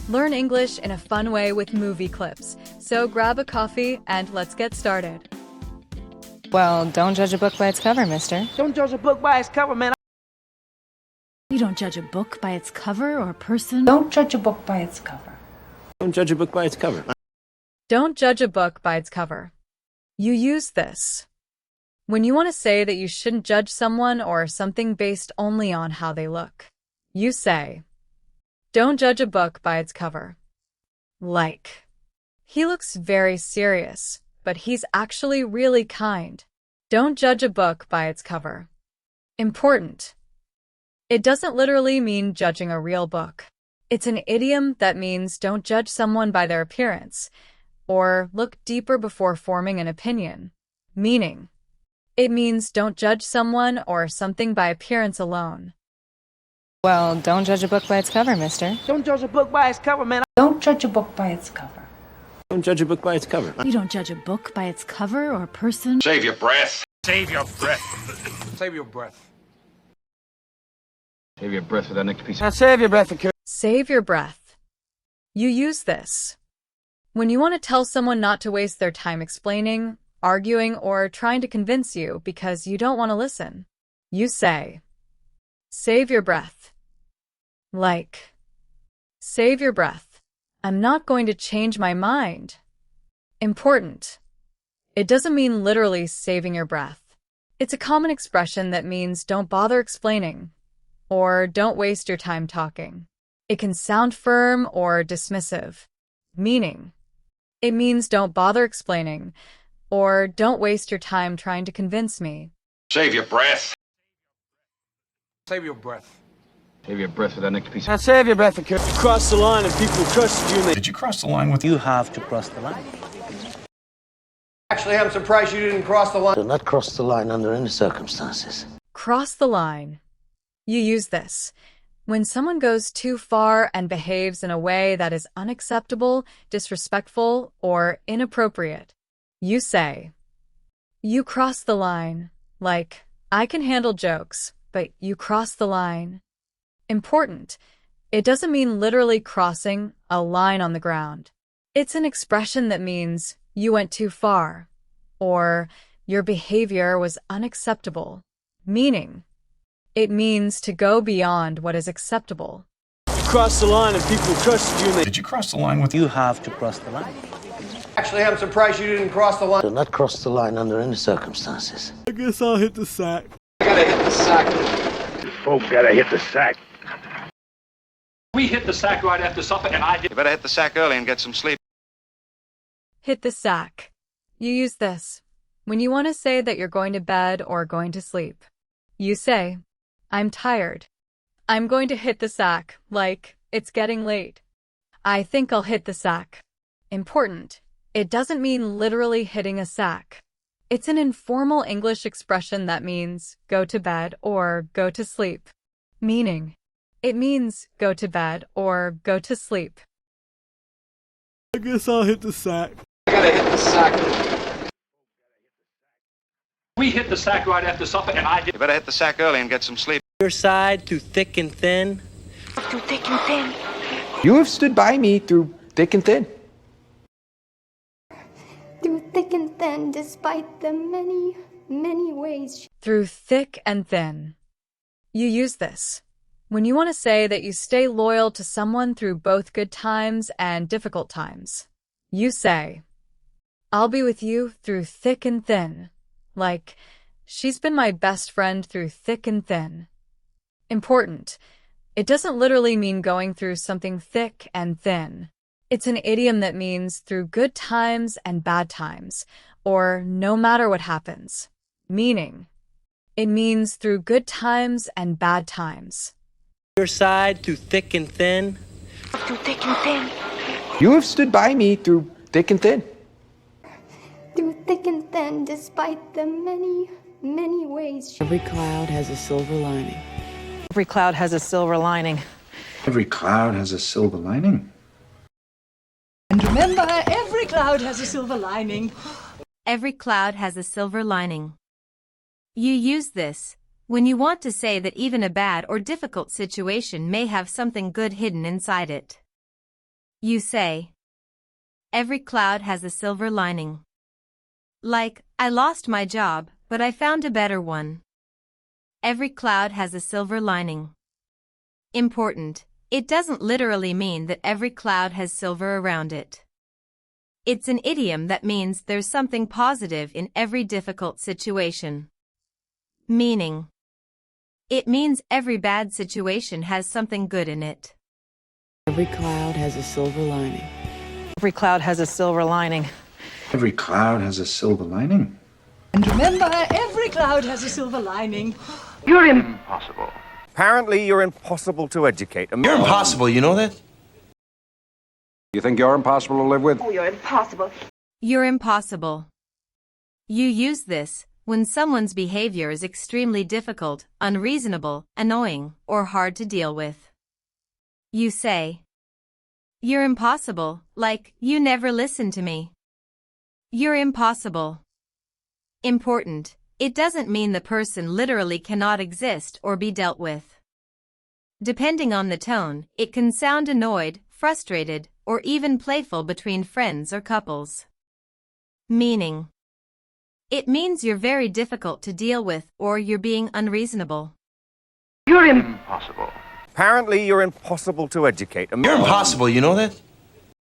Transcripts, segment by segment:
Learn English in a fun way with movie clips. So grab a coffee and let's get started. Well, don't judge a book by its cover, mister. Don't judge a book by its cover, man. You don't judge a book by its cover or a person. Don't judge a book by its cover. Don't judge a book by its cover. Don't judge a book by its cover. You use this when you want to say that you shouldn't judge someone or something based only on how they look. You say, don't judge a book by its cover. Like, he looks very serious, but he's actually really kind. Don't judge a book by its cover. Important. It doesn't literally mean judging a real book. It's an idiom that means don't judge someone by their appearance, or look deeper before forming an opinion. Meaning, it means don't judge someone or something by appearance alone. Well, don't judge a book by its cover, mister. Don't judge a book by its cover, man. Don't judge a book by its cover. Don't judge a book by its cover. You don't judge a book by its cover or a person. Save your breath. Save your breath. Save your breath. Save your breath for that next piece. Now save your breath for Save your breath. You use this when you want to tell someone not to waste their time explaining, arguing, or trying to convince you because you don't want to listen. You say, save your breath. Like, save your breath. I'm not going to change my mind. Important. It doesn't mean literally saving your breath. It's a common expression that means don't bother explaining, or don't waste your time talking. It can sound firm or dismissive, meaning it means don't bother explaining, or don't waste your time trying to convince me. Save your breath. Save your breath. Save your breath for that next piece. Now save your breath for You crossed the line and people trusted you. Did you cross the line with You have to cross the line. Actually, I'm surprised you didn't cross the line. Do not cross the line under any circumstances. Cross the line. You use this when someone goes too far and behaves in a way that is unacceptable, disrespectful, or inappropriate. You say, you cross the line. Like, I can handle jokes, but you cross the line. Important. It doesn't mean literally crossing a line on the ground. It's an expression that means you went too far, or your behavior was unacceptable. Meaning, it means to go beyond what is acceptable. You crossed the line and people trusted you. Did you cross the line with You have to cross the line. Actually, I'm surprised you didn't cross the line. Do not cross the line under any circumstances. I guess I'll hit the sack. I gotta hit the sack. Folks gotta hit the sack. We hit the sack right after supper, and I did. You better hit the sack early and get some sleep. Hit the sack. You use this when you want to say that you're going to bed or going to sleep. You say, I'm tired. I'm going to hit the sack, like, it's getting late. I think I'll hit the sack. Important. It doesn't mean literally hitting a sack. It's an informal English expression that means go to bed or go to sleep. Meaning, it means go to bed or go to sleep. I guess I'll hit the sack. I gotta hit the sack. We hit the sack right after supper, and I did. You better hit the sack early and get some sleep. Your side through thick and thin. Through thick and thin. You have stood by me through thick and thin. Through thick and thin, despite the many, many ways. Through thick and thin. You use this when you want to say that you stay loyal to someone through both good times and difficult times. You say, I'll be with you through thick and thin. Like, she's been my best friend through thick and thin. Important. It doesn't literally mean going through something thick and thin. It's an idiom that means through good times and bad times, or no matter what happens. Meaning, it means through good times and bad times. Your side through thick and thin. Through thick and thin. You have stood by me through thick and thin. Through thick and thin, despite the many, many ways. Every cloud has a silver lining. Every cloud has a silver lining. Every cloud has a silver lining. And remember, every cloud has a silver lining. Every cloud has a silver lining. You use this when you want to say that even a bad or difficult situation may have something good hidden inside it. You say, every cloud has a silver lining. Like, I lost my job, but I found a better one. Every cloud has a silver lining. Important. It doesn't literally mean that every cloud has silver around it. It's an idiom that means there's something positive in every difficult situation. Meaning. It means every bad situation has something good in it. Every cloud has a silver lining. Every cloud has a silver lining. Every cloud has a silver lining. And remember, every cloud has a silver lining. You're impossible. Apparently, you're impossible to educate. You're impossible, you know that? You think you're impossible to live with? Oh, you're impossible. You're impossible. You use this when someone's behavior is extremely difficult, unreasonable, annoying, or hard to deal with. You say, you're impossible, like, you never listen to me. You're impossible. Important. It doesn't mean the person literally cannot exist or be dealt with. Depending on the tone, it can sound annoyed, frustrated, or even playful between friends or couples. Meaning. It means you're very difficult to deal with or you're being unreasonable. You're impossible. Apparently, you're impossible to educate. You're impossible, you know that?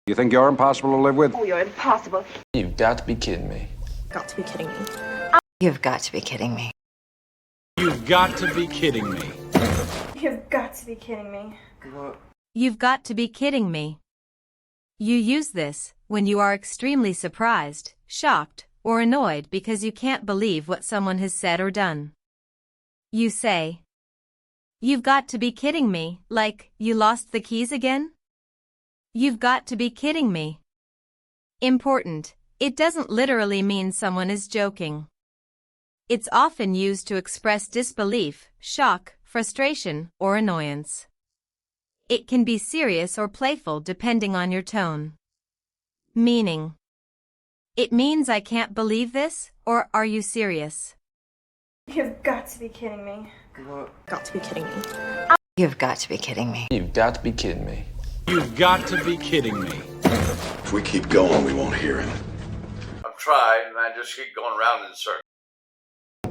You think you're impossible to live with? Oh, you're impossible. You've got to be kidding me. Got to be kidding me. You've got to be kidding me. You've got to be kidding me. You've got to be kidding me. You've got to be kidding me. You use this when you are extremely surprised, shocked, or annoyed because you can't believe what someone has said or done. You say, you've got to be kidding me, like, you lost the keys again? You've got to be kidding me. Important. It doesn't literally mean someone is joking. It's often used to express disbelief, shock, frustration, or annoyance. It can be serious or playful depending on your tone. Meaning. It means I can't believe this, or are you serious? You've got to be kidding me. Got to be kidding me. You've got to be kidding me. You've got to be kidding me. You've got to be kidding me. If we keep going, we won't hear him. I'm trying, and I just keep going around in circles.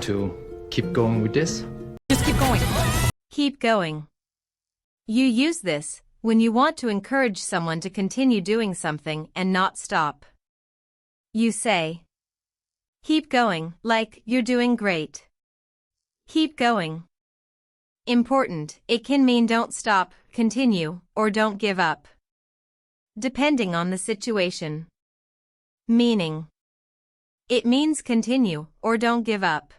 To keep going with this? Just keep going. Keep going. You use this when you want to encourage someone to continue doing something and not stop. You say, keep going, like, you're doing great. Keep going. Important. It can mean don't stop, continue, or don't give up. Depending on the situation. Meaning. It means continue, or don't give up.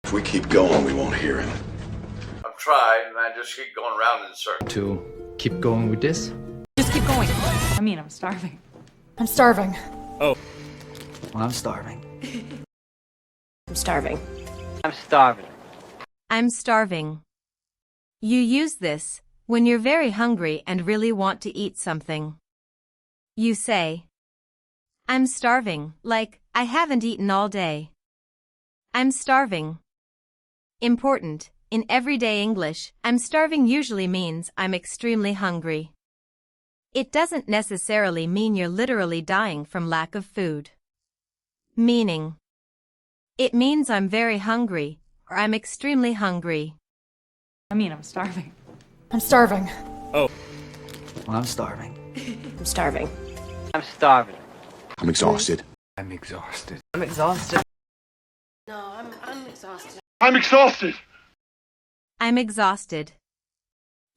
If we keep going, we won't hear him. I'm trying, and I just keep going around in circles. To keep going with this? Just keep going. I'm starving. I'm starving. Oh. Well, I'm starving. I'm starving. I'm starving. I'm starving. You use this when you're very hungry and really want to eat something. You say, I'm starving, like, I haven't eaten all day. I'm starving. Important. In everyday English, I'm starving usually means I'm extremely hungry. It doesn't necessarily mean you're literally dying from lack of food. Meaning. It means I'm very hungry, or I'm extremely hungry. I'm starving. I'm starving. Oh. Well, I'm starving. I'm starving. I'm starving. I'm exhausted. I'm exhausted. I'm exhausted. No, I'm exhausted. I'm exhausted. I'm exhausted.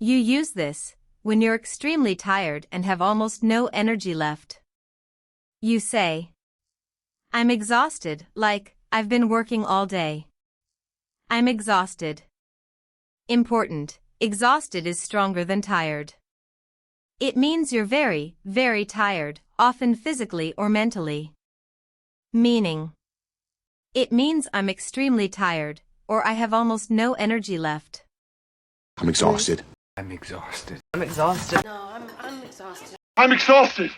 You use this when you're extremely tired and have almost no energy left. You say, I'm exhausted, like, I've been working all day. I'm exhausted. Important. Exhausted is stronger than tired. It means you're very, very tired, often physically or mentally. Meaning. It means I'm extremely tired, or I have almost no energy left. I'm exhausted. I'm exhausted. I'm exhausted. No, I'm exhausted. I'm exhausted.